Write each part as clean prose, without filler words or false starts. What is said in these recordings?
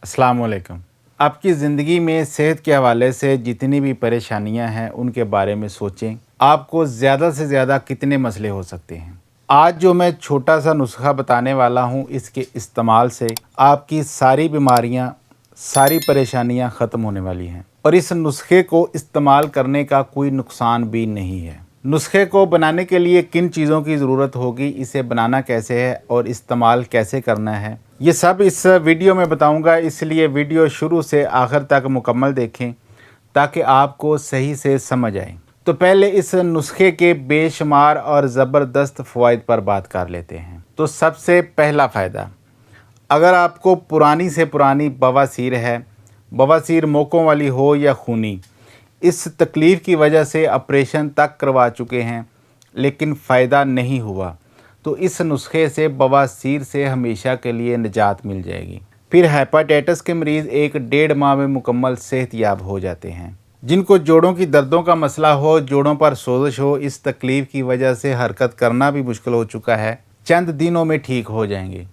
अस्सलाम वालेकुम। आपकी ज़िंदगी में सेहत के हवाले से जितनी भी परेशानियां हैं उनके बारे में सोचें। आपको ज़्यादा से ज़्यादा कितने मसले हो सकते हैं। आज जो मैं छोटा सा नुस्खा बताने वाला हूं, इसके इस्तेमाल से आपकी सारी बीमारियां, सारी परेशानियां ख़त्म होने वाली हैं और इस नुस्खे को इस्तेमाल करने का कोई नुकसान भी नहीं है। नुस्खे को बनाने के लिए किन चीज़ों की ज़रूरत होगी, इसे बनाना कैसे है और इस्तेमाल कैसे करना है, ये सब इस वीडियो में बताऊंगा। इसलिए वीडियो शुरू से आखिर तक मुकम्मल देखें ताकि आपको सही से समझ आए। तो पहले इस नुस्खे के बेशुमार और ज़बरदस्त फ़वाइद पर बात कर लेते हैं। तो सबसे पहला फ़ायदा, अगर आपको पुरानी से पुरानी बवासीर है, बवासीर मोकों वाली हो या खूनी, इस तकलीफ़ की वजह से ऑपरेशन तक करवा चुके हैं लेकिन फ़ायदा नहीं हुआ, तो इस नुस्खे से बवासीर से हमेशा के लिए निजात मिल जाएगी। फिर हेपेटाइटिस के मरीज़ 1-1.5 माह में मुकम्मल सेहतयाब हो जाते हैं। जिनको जोड़ों की दर्दों का मसला हो, जोड़ों पर सोजिश हो, इस तकलीफ़ की वजह से हरकत करना भी मुश्किल हो चुका है, चंद दिनों में ठीक हो जाएंगे।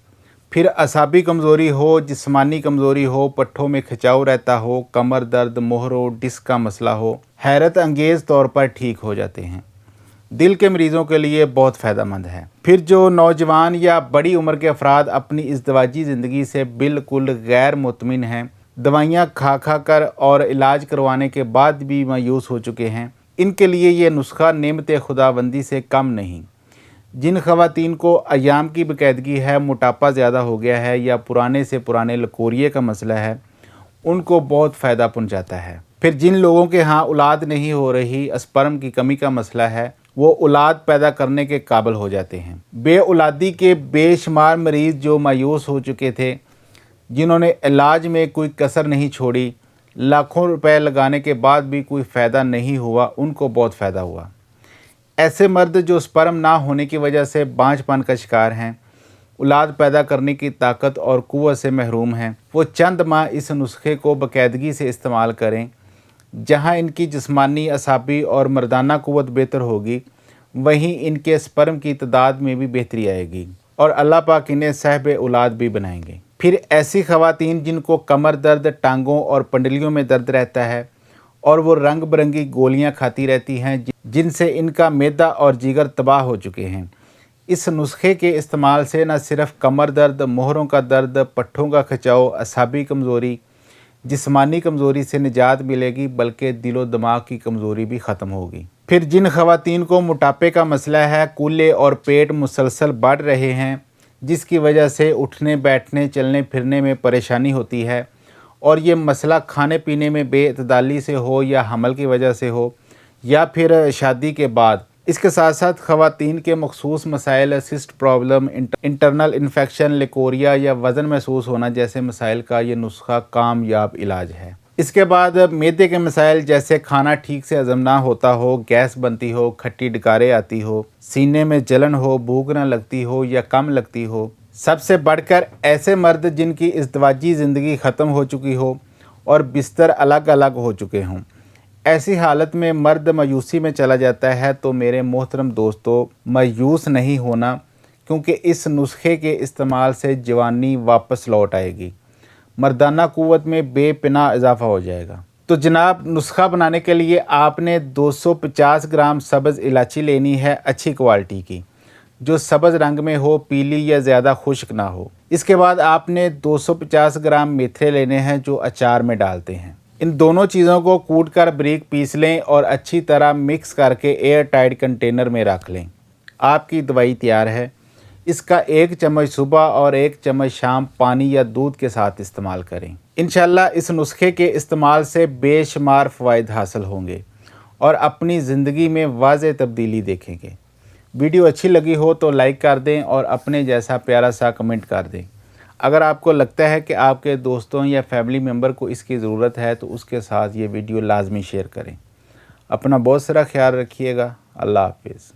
फिर असाबी कमज़ोरी हो, जिस्मानी कमज़ोरी हो, पट्ठों में खिंचाव रहता हो, कमर दर्द, मोहरों, डिस्क का मसला हो, हैरत अंगेज़ तौर पर ठीक हो जाते हैं। दिल के मरीज़ों के लिए बहुत फ़ायदेमंद है। फिर जो नौजवान या बड़ी उम्र के अफराद अपनी इज़दवाजी ज़िंदगी से बिल्कुल गैर मुतमिन हैं, दवाइयाँ खा खा कर और इलाज करवाने के बाद भी मायूस हो चुके हैं, इनके लिए ये नुस्खा नेमत खुदाबंदी से कम नहीं। जिन ख़वातीन को अयाम की बेकायदगी है, मोटापा ज़्यादा हो गया है या पुराने से पुराने लकोरिए का मसला है, उनको बहुत फ़ायदा पहुंचाता है। फिर जिन लोगों के यहाँ औलाद नहीं हो रही, स्पर्म की कमी का मसला है, वो औलाद पैदा करने के काबिल हो जाते हैं। बे औलादी के बेशुमार मरीज़ जो मायूस हो चुके थे, जिन्होंने इलाज में कोई कसर नहीं छोड़ी, लाखों रुपए लगाने के बाद भी कोई फ़ायदा नहीं हुआ, उनको बहुत फ़ायदा हुआ। ऐसे मर्द जो स्पर्म ना होने की वजह से बांझपन का शिकार हैं, औलाद पैदा करने की ताकत और कुव्वत से महरूम हैं, वो चंद माह इस नुस्खे को बाकायदगी से इस्तेमाल करें। जहां इनकी जिस्मानी, असाबी और मर्दाना कुव्वत बेहतर होगी, वहीं इनके स्पर्म की तादाद में भी बेहतरी आएगी और अल्लाह पाक इन्हें साहिब औलाद भी बनाएंगे। फिर ऐसी ख़वातीन जिनको कमर दर्द, टांगों और पंडलियों में दर्द रहता है और वो रंग बिरंगी गोलियां खाती रहती हैं, जिनसे इनका मैदा और जिगर तबाह हो चुके हैं, इस नुस्खे के इस्तेमाल से न सिर्फ कमर दर्द, मोहरों का दर्द, पट्ठों का खिंचाव, असाबी कमज़ोरी, जिस्मानी कमज़ोरी से निजात मिलेगी, बल्कि दिलो दिमाग की कमज़ोरी भी ख़त्म होगी। फिर जिन ख़वातीन को मोटापे का मसला है, कूल्हे और पेट मुसलसल बढ़ रहे हैं, जिसकी वजह से उठने, बैठने, चलने फिरने में परेशानी होती है और ये मसला खाने पीने में बेअतदाली से हो या हमल की वजह से हो या फिर शादी के बाद, इसके साथ साथ ख़वातीन के मखसूस मसाइल, cyst problem, internal infection, leucorrhoea या वज़न महसूस होना जैसे मसाइल का ये नुस्खा कामयाब इलाज है। इसके बाद मैदे के मसाइल जैसे खाना ठीक से हज़म ना होता हो, गैस बनती हो, खट्टी डकारें आती हो, सीने में जलन हो, भूख न लगती हो या कम लगती हो, सबसे बढ़कर ऐसे मर्द जिनकी इज़दवाजी ज़िंदगी ख़त्म हो चुकी हो और बिस्तर अलग अलग हो चुके हों, ऐसी हालत में मर्द मायूसी में चला जाता है, तो मेरे मोहतरम दोस्तों, मायूस नहीं होना, क्योंकि इस नुस्खे के इस्तेमाल से जवानी वापस लौट आएगी, मर्दाना कुव्वत में बेपनाह इजाफा हो जाएगा। तो जनाब, नुस्खा बनाने के लिए आपने 250 ग्राम सब्ज़ इलायची लेनी है, अच्छी क्वालिटी की, जो सब्ज़ रंग में हो, पीली या ज़्यादा खुश्क ना हो। इसके बाद आपने 250 ग्राम मेथरे लेने हैं, जो अचार में डालते हैं। इन दोनों चीज़ों को कूट कर बारीक पीस लें और अच्छी तरह मिक्स करके एयर टाइट कंटेनर में रख लें। आपकी दवाई तैयार है। इसका 1 चम्मच सुबह और 1 चम्मच शाम पानी या दूध के साथ इस्तेमाल करें। इंशाल्लाह इस नुस्खे के इस्तेमाल से बेशुमार फ़वाइद हासिल होंगे और अपनी ज़िंदगी में वाज़ेह तब्दीली देखेंगे। वीडियो अच्छी लगी हो तो लाइक कर दें और अपने जैसा प्यारा सा कमेंट कर दें। अगर आपको लगता है कि आपके दोस्तों या फैमिली मेम्बर को इसकी ज़रूरत है, तो उसके साथ ये वीडियो लाजमी शेयर करें। अपना बहुत सारा ख्याल रखिएगा। अल्लाह हाफिज़।